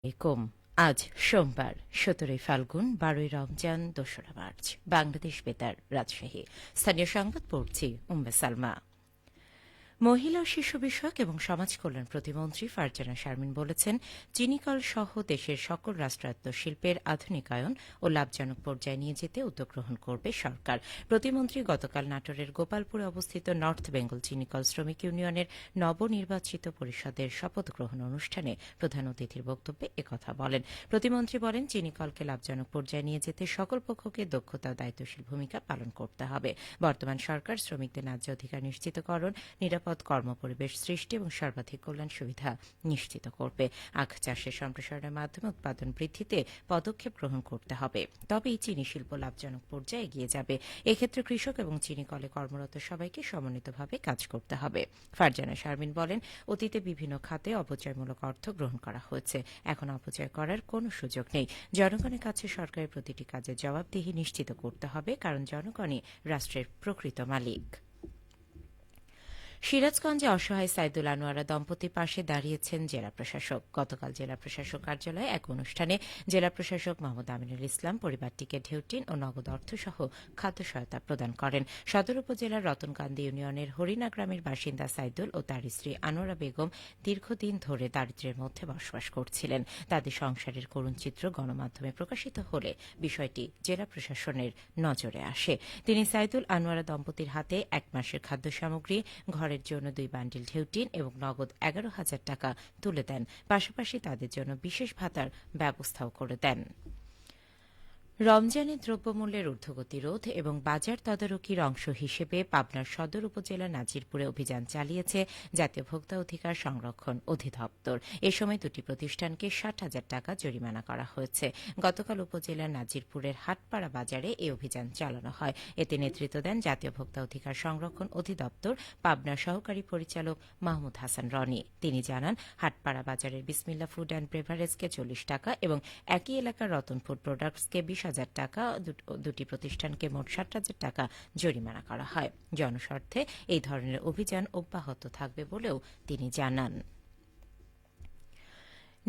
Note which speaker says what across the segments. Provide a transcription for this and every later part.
Speaker 1: এরকম আজ সোমবার 17 ফাল্গুন 12 রমজান 2 মার্চ বাংলাদেশ বেতার রাজশাহী স্থানীয় সংবাদ পড়ছি উম্মে সালমা। মহিলা ও শিশু বিষয়ক এবং সমাজ কল্যাণ প্রতিমন্ত্রী ফারজানা শারমিন বলেছেন, চিনিকল সহ দেশের সকল রাষ্ট্রায়ত্ত শিল্পের আধুনিকায়ন ও লাভজনক পর্যায়ে নিয়ে যেতে উদ্যোগ গ্রহণ করবে সরকার। প্রতিমন্ত্রী গতকাল নাটোরের গোপালপুরে অবস্থিত নর্থ বেঙ্গল চিনিকল শ্রমিক ইউনিয়নের নবনির্বাচিত পরিষদের শপথ গ্রহণ অনুষ্ঠানে প্রধান অতিথির বক্তব্যে একথা বলেন। প্রতিমন্ত্রী বলেন, চিনিকলকে লাভজনক পর্যায়ে নিয়ে যেতে সকল পক্ষকে দক্ষতা ও দায়িত্বশীল ভূমিকা পালন করতে হবে। বর্তমান সরকার শ্রমিকদের ন্যায্য অধিকার নিশ্চিতকরণ, নিরাপদ কর্মপরিবেশ সৃষ্টি এবং সর্বাধিক কল্যাণ সুবিধা নিশ্চিত করবে। আখ চাষের সম্প্রসারণের মাধ্যমে উৎপাদন বৃদ্ধিতে পদক্ষেপ গ্রহণ করতে হবে, তবেই চিনি শিল্প লাভজনক পর্যায়ে এগিয়ে যাবে। এক্ষেত্রে কৃষক এবং চিনি কলে কর্মরত সবাইকে সমন্বিতভাবে কাজ করতে হবে। ফারজানা শারমিন বলেন, অতীতে বিভিন্ন খাতে অপচয়মূলক অর্থ গ্রহণ করা হয়েছে, এখন অপচয় করার কোনো সুযোগ নেই। জনগণের কাছে সরকারের প্রতিটি কাজের জবাবদিহি নিশ্চিত করতে হবে, কারণ জনগণই রাষ্ট্রের প্রকৃত মালিক। সিরাজগঞ্জে অসহায় সাইদুল আনোয়ারা দম্পতির পাশে দাঁড়িয়েছেন জেলা প্রশাসক। গতকাল জেলা প্রশাসক কার্যালয়ে এক অনুষ্ঠানে জেলা প্রশাসক মোহাম্মদ আমিনুল ইসলাম পরিবারটিকে ঢেউটিন ও নগদ অর্থসহ খাদ্য সহায়তা প্রদান করেন। সদর উপজেলার রতনকান্দি ইউনিয়নের হরিণা গ্রামের বাসিন্দা সাইদুল ও তার স্ত্রী আনোয়ারা বেগম দীর্ঘদিন ধরে দারিদ্র্যের মধ্যে বসবাস করছিলেন। তাদের সংসারের করুণ চিত্র গণমাধ্যমে প্রকাশিত হলে বিষয়টি জেলা প্রশাসনের নজরে আসে। তিনি সাইদুল আনোয়ারা দম্পতির হাতে 1 মাসের খাদ্য সামগ্রী, ঘরের জন্য 2 বান্ডিল ঢেউটিন এবং নগদ 11,000 টাকা তুলে দেন। পাশাপাশি তাদের জন্য বিশেষ ভাতার ব্যবস্থাও করে দেন। রমজানে দ্রব্যমূল্যের ঊর্ধ্বগতি রোধ এবং বাজার তদারকির অংশ হিসেবে পাবনার সদর উপজেলা নাজিরপুরে অভিযান চালিয়েছে জাতীয় ভোক্তা অধিকার সংরক্ষণ অধিদপ্তর। এ সময় 2টি প্রতিষ্ঠানকে 60,000 টাকা জরিমানা করা হয়েছে। গতকাল উপজেলার নাজিরপুরের হাটপাড়া বাজারে এই অভিযান চালানো হয়। এতে নেতৃত্ব দেন জাতীয় ভোক্তা অধিকার সংরক্ষণ অধিদপ্তর পাবনার সহকারী পরিচালক মাহমুদ হাসান রনি। তিনি জানান, হাটপাড়া বাজারের বিসমিল্লা ফুড অ্যান্ড বেভারেজকে 40 টাকা এবং একই এলাকার রতন ফুড প্রোডাক্টসকে 20,000 টাকা, 2টি প্রতিষ্ঠানকে মোট 60,000 টাকা জরিমানা করা হয়। জনস্বার্থে এই ধরনের অভিযান অব্যাহত থাকবে বলেও তিনি জানান।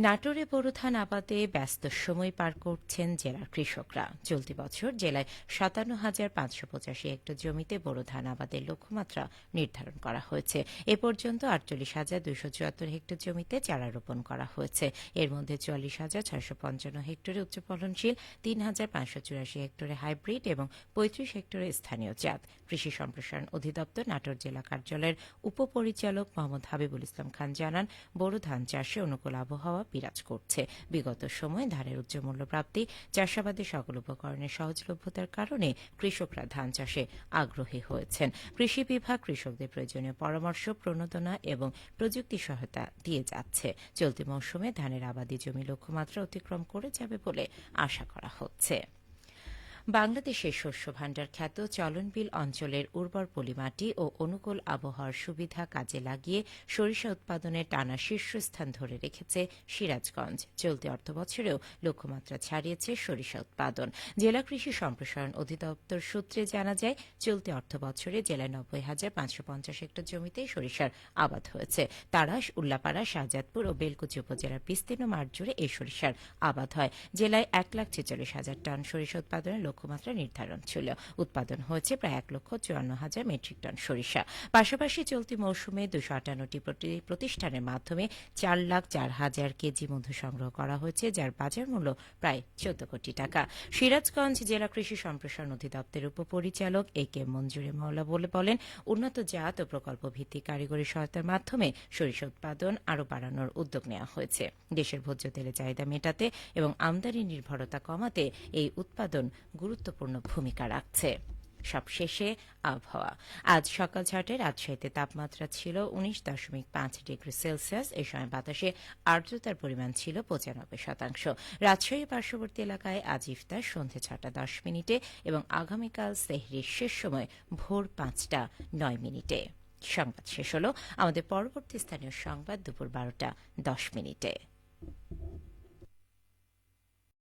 Speaker 1: নাটোরে বোরো ধান আবাদে ব্যস্ত সময় পার করছেন জেলার কৃষকরা। চলতি বছর জেলায় 57,585 হেক্টর জমিতে বোরো ধান আবাদের লক্ষ্যমাত্রা নির্ধারণ করা হয়েছে। এ পর্যন্ত 48,274 হেক্টর জমিতে চারা রোপণ করা হয়েছে। এর মধ্যে 44,655 হেক্টরে উচ্চ ফলনশীল, 3,584 হেক্টরে হাইব্রিড এবং 35 হেক্টরে স্থানীয় জাত। কৃষি সম্প্রসারণ অধিদপ্তর নাটোর জেলা কার্যালয়ের উপপরিচালক মোহাম্মদ হাবিবুল ইসলাম খান জানান, বোরো ধান চাষে অনুকূল আবহাওয়া বিরাজ করছে। বিগত সময়ে ধানের উচ্চ মূল্য প্রাপ্তি, চাষাবাদে সকল উপকরণের সহজলভ্যতার কারণে কৃষকরা ধান চাষে আগ্রহী হয়েছেন। কৃষি বিভাগ কৃষকদের প্রয়োজনীয় পরামর্শ, প্রণোদনা এবং প্রযুক্তি সহায়তা দিয়ে যাচ্ছে। চলতি মৌসুমে ধানের আবাদি জমি লক্ষ্যমাত্রা অতিক্রম করে যাবে বলে আশা করা হচ্ছে। বাংলাদেশের শস্য ভাণ্ডার খ্যাত চলনবিল অঞ্চলের উর্বর পলিমাটি ও অনুকূল আবহাওয়ার সুবিধা কাজে লাগিয়ে সরিষা উৎপাদনে টানা শীর্ষস্থান ধরে রেখেছে সিরাজগঞ্জ। চলতি অর্থবছরেও লক্ষ্যমাত্রা ছাড়িয়েছে সরিষা উৎপাদন। জেলা কৃষি সম্প্রসারণ অধিদপ্তর সূত্রে জানা যায়, চলতি অর্থবছরে জেলায় 90,550 হেক্টর জমিতে সরিষার আবাদ হয়েছে। তাড়াশ, উল্লাপাড়া, শাহজাদপুর ও বেলকুচি উপজেলার বিস্তীর্ণ মাঠ জুড়ে এই সরিষার আবাদ হয়। জেলায় 1,46,000 টন সরিষা উৎপাদনের লক্ষ্যমাত্রা নির্ধারণ ছিল। উৎপাদন হয়েছে প্রায় 1,54,000 মেট্রিক টন সরিষা। পাশাপাশি চলতি মৌসুমে 258টি প্রতিষ্ঠানের মাধ্যমে 4,04,000 কেজি মধু সংগ্রহ করা হয়েছে, যার বাজার মূল্য প্রায় 14 কোটি টাকা। সিরাজগঞ্জ জেলা কৃষি সম্প্রসারণ অধিদপ্তরের উপপরিচালক এ কে মঞ্জুরে মাওলা বলেন, উন্নত জাত ও প্রকল্প ভিত্তিক কারিগরি সহায়তার মাধ্যমে সরিষা উৎপাদন আরও বাড়ানোর উদ্যোগ নেওয়া হয়েছে। দেশের ভোজ্য তেলের চাহিদা মেটাতে এবং আমদানি নির্ভরতা কমাতে এই উৎপাদন গুরুত্বপূর্ণ ভূমিকা রাখছে। সবশেষে আবহাওয়া। আজ সকাল 6টায় রাজশাহীতে তাপমাত্রা ছিল 19.5 ডিগ্রি সেলসিয়াস। এই সময় বাতাসে আর্দ্রতার পরিমাণ ছিল 95%। রাজশাহী পার্শ্ববর্তী এলাকায় আজ ইফতার সন্ধ্যে 6:10 এবং আগামীকাল সেহরির শেষ সময় ভোর 5:09। সংবাদ শেষ হল। আমাদের পরবর্তী স্থানীয় সংবাদ দুপুর 12:10।